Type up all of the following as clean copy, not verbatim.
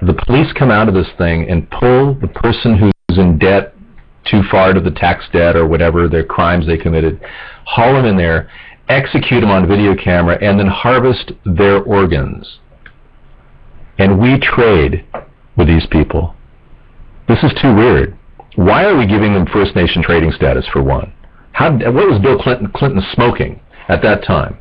the police come out of this thing and pull the person who's in debt too far to the tax debt or whatever their crimes they committed, haul them in there, execute them on video camera, and then harvest their organs. And we trade with these people. This is too weird. Why are we giving them First Nation trading status, for one? What was Bill Clinton smoking at that time?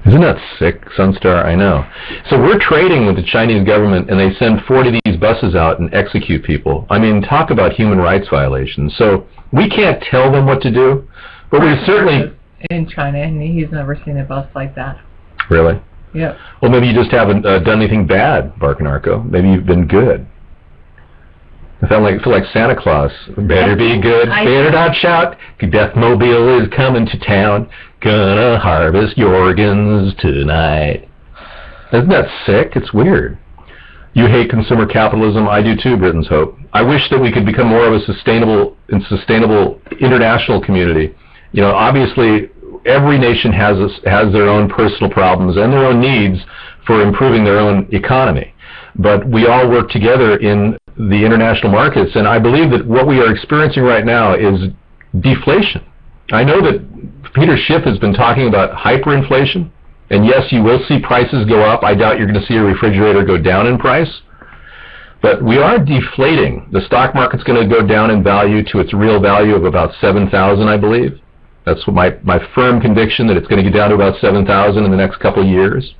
Isn't that sick, Sunstar? I know. So we're trading with the Chinese government, and they send 40 of these buses out and execute people. I mean, talk about human rights violations. So we can't tell them what to do, but we certainly... In China, and he's never seen a bus like that. Really? Yeah. Well, maybe you just haven't done anything bad, Barkanarko. Maybe you've been good. I feel like Santa Claus. Better be good, better not shout. Deathmobile is coming to town. Gonna harvest your organs tonight. Isn't that sick? It's weird. You hate consumer capitalism. I do too, Britain's Hope. I wish that we could become more of a sustainable international community. You know, obviously, every nation has their own personal problems and their own needs for improving their own economy. But we all work together in the international markets, and I believe that what we are experiencing right now is deflation. I know that Peter Schiff has been talking about hyperinflation, and yes, you will see prices go up. I doubt you're going to see a refrigerator go down in price. But we are deflating. The stock market's going to go down in value to its real value of about 7,000, I believe. That's what my firm conviction, that it's going to get down to about 7,000 in the next couple of years.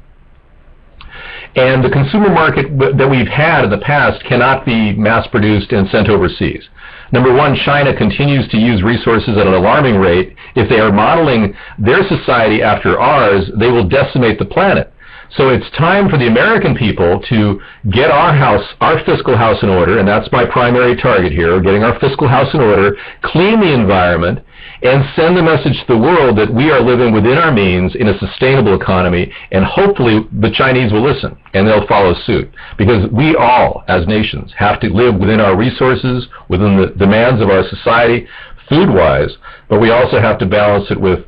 And the consumer market that we've had in the past cannot be mass-produced and sent overseas. Number one, China continues to use resources at an alarming rate. If they are modeling their society after ours, they will decimate the planet. So it's time for the American people to get our fiscal house in order, and that's my primary target here, getting our fiscal house in order, clean the environment, and send the message to the world that we are living within our means in a sustainable economy, and hopefully the Chinese will listen, and they'll follow suit. Because we all, as nations, have to live within our resources, within the demands of our society, food-wise, but we also have to balance it with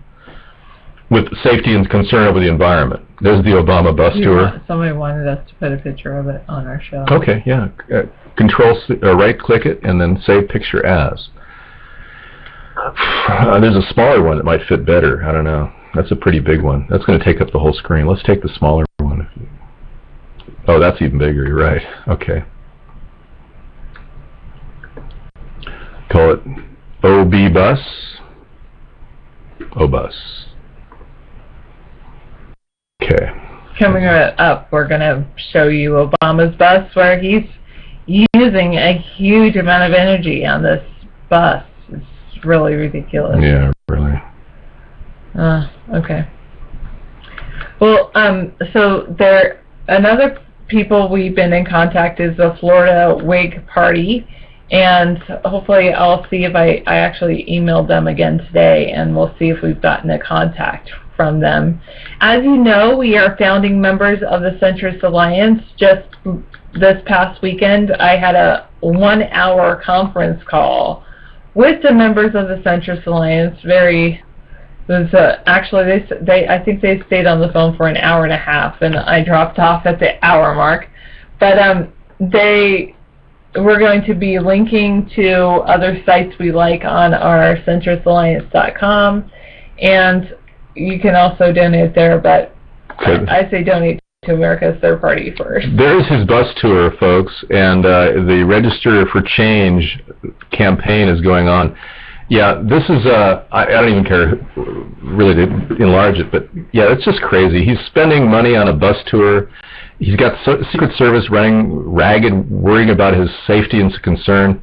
safety and concern over the environment. There's the Obama bus tour. Somebody wanted us to put a picture of it on our show. Okay, yeah. Right-click it, and then save picture as. There's a smaller one that might fit better. I don't know. That's a pretty big one. That's going to take up the whole screen. Let's take the smaller one. Oh, that's even bigger. You're right. Okay. Call it OB bus. O-bus. Okay. Coming up, we're going to show you Obama's bus, where he's using a huge amount of energy on this bus. It's really ridiculous. Yeah, really. Okay. Well, so another people we've been in contact is the Florida Whig Party, and hopefully I'll see if I actually emailed them again today, and we'll see if we've gotten a contact from them. As you know, we are founding members of the Centrist Alliance. Just this past weekend, I had a 1-hour conference call with the members of the Centrist Alliance. Actually, I think they stayed on the phone for an hour and a half, and I dropped off at the hour mark. But we're going to be linking to other sites we like on our centristalliance.com, and you can also donate there, but I say donate to America's Third Party first. There's his bus tour, folks, and the Register for Change campaign is going on. Yeah, this is, I don't even care really to enlarge it, but yeah, it's just crazy. He's spending money on a bus tour. He's got Secret Service running ragged, worrying about his safety and concern.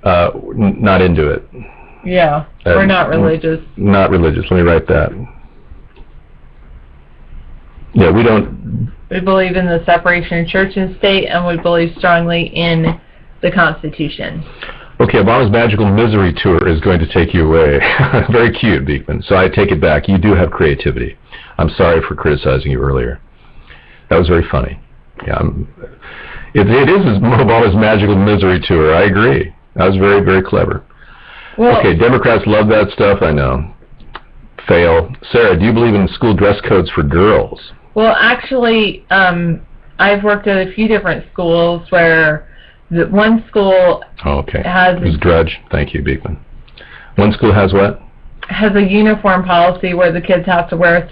Not into it. Yeah, we're not religious. Not religious, let me write that. Yeah, we don't... We believe in the separation of church and state, and we believe strongly in the Constitution. Okay, Obama's Magical Misery Tour is going to take you away. Very cute, Beekman. So I take it back. You do have creativity. I'm sorry for criticizing you earlier. That was very funny. Yeah, it is Obama's Magical Misery Tour. I agree. That was very, very clever. Well, okay, Democrats love that stuff, I know. fail. Sarah, do you believe in school dress codes for girls? Well, actually, I've worked at a few different schools where one school has... It was Drudge. Thank you, Beekman. One school has what? Has a uniform policy where the kids have to wear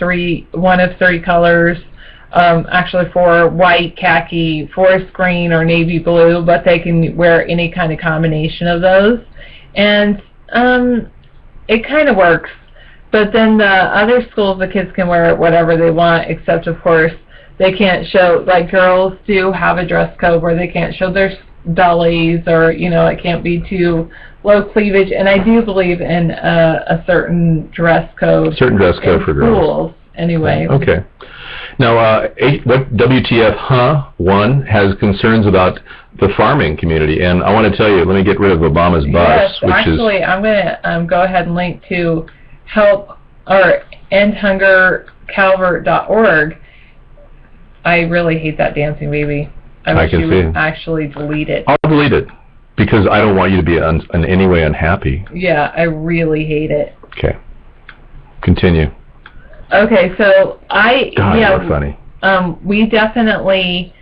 one of three colors, actually 4 white, khaki, forest green, or navy blue, but they can wear any kind of combination of those. And it kind of works. But then the other schools, the kids can wear whatever they want, except, of course, they can't show, like girls do have a dress code where they can't show their bellies, or, you know, it can't be too low cleavage. And I do believe in a certain dress code. Certain dress code for girls. Schools, anyway. Okay. Now, what WTF 1 has concerns about the farming community, and I want to tell you, let me get rid of Obama's bus, which actually, I'm going to go ahead and link to help or endhungercalvert.org. I really hate that dancing baby. I wish you would actually delete it. I'll delete it because I don't want you to be in any way unhappy. Yeah, I really hate it. Okay. Continue. Okay, so you're funny. We definitely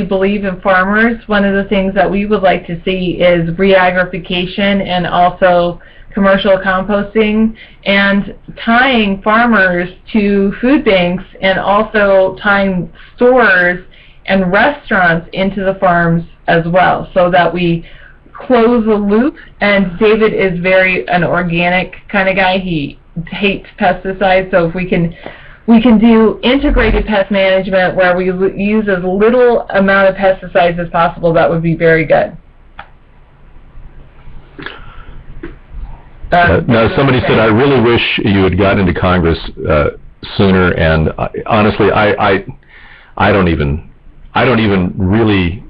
believe in farmers. One of the things that we would like to see is re-agrification and also commercial composting, and tying farmers to food banks, and also tying stores and restaurants into the farms as well, so that we close the loop. And David is an organic kind of guy. He hates pesticides, so if we can do integrated pest management where we use as little amount of pesticides as possible, that would be very good. Now, somebody said, I really wish you had gotten into Congress sooner, and honestly, I don't even really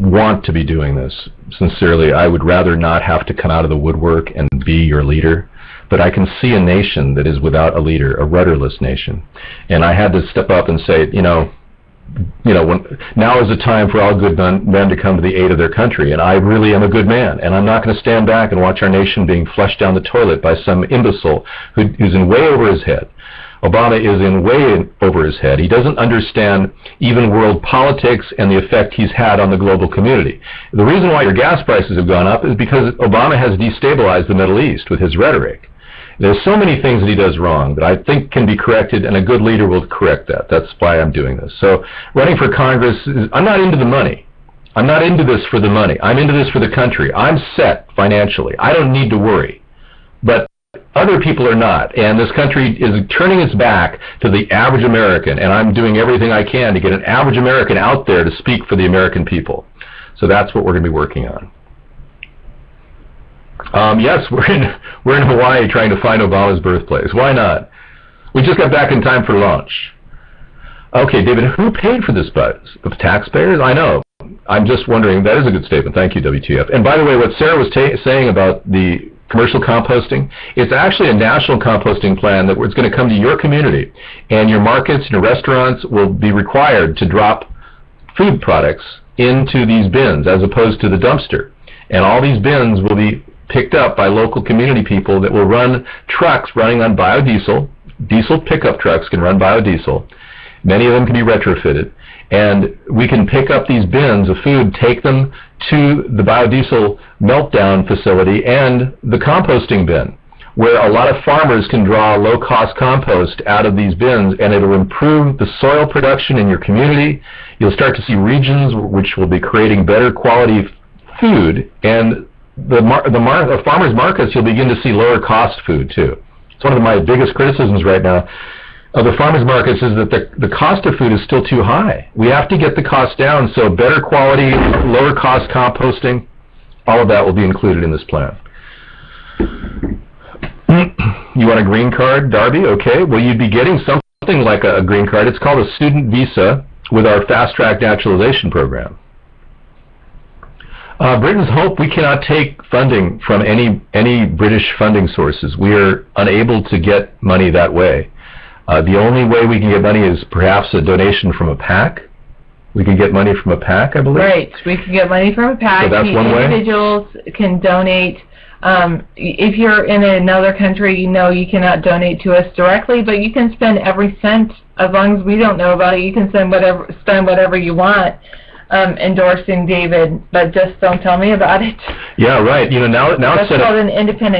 want to be doing this. Sincerely, I would rather not have to come out of the woodwork and be your leader. But I can see a nation that is without a leader, a rudderless nation, and I had to step up and say, now is the time for all good men to come to the aid of their country, and I really am a good man, and I'm not going to stand back and watch our nation being flushed down the toilet by some imbecile who's in way over his head. Obama is in way over his head. He doesn't understand even world politics and the effect he's had on the global community. The reason why your gas prices have gone up is because Obama has destabilized the Middle East with his rhetoric. There's so many things that he does wrong that I think can be corrected, and a good leader will correct that. That's why I'm doing this. So running for Congress, I'm not into the money. I'm not into this for the money. I'm into this for the country. I'm set financially. I don't need to worry. But other people are not, and this country is turning its back to the average American, and I'm doing everything I can to get an average American out there to speak for the American people. So that's what we're going to be working on. Yes, we're in Hawaii trying to find Obama's birthplace. Why not? We just got back in time for lunch. Okay, David, who paid for this buzz? The taxpayers? I know. I'm just wondering. That is a good statement. Thank you, WTF. And by the way, what Sarah was saying about the commercial composting, it's actually a national composting plan that it's going to come to your community, and your markets and your restaurants will be required to drop food products into these bins as opposed to the dumpster. And all these bins will be picked up by local community people that will run trucks running on biodiesel. Diesel pickup trucks can run biodiesel. Many of them can be retrofitted. And we can pick up these bins of food, take them to the biodiesel meltdown facility and the composting bin, where a lot of farmers can draw low-cost compost out of these bins, and it'll improve the soil production in your community. You'll start to see regions which will be creating better quality food, and the farmers markets, you'll begin to see lower cost food too. It's one of my biggest criticisms right now of the farmers markets is that the cost of food is still too high. We have to get the cost down, so better quality, lower cost composting, all of that will be included in this plan. You want a green card, Darby? Okay, well, you'd be getting something like a green card. It's called a student visa with our fast-track naturalization program. Britain's Hope, we cannot take funding from any British funding sources. We are unable to get money that way. The only way we can get money is perhaps a donation from a PAC. We can get money from a PAC, I believe. Right, we can get money from a PAC. So that's one way. Individuals can donate If you're in another country, you cannot donate to us directly, but you can spend every cent. As long as we don't know about it, you can spend whatever you want endorsing David, but just don't tell me about it. Yeah, right. Now that's it's set called up. an independent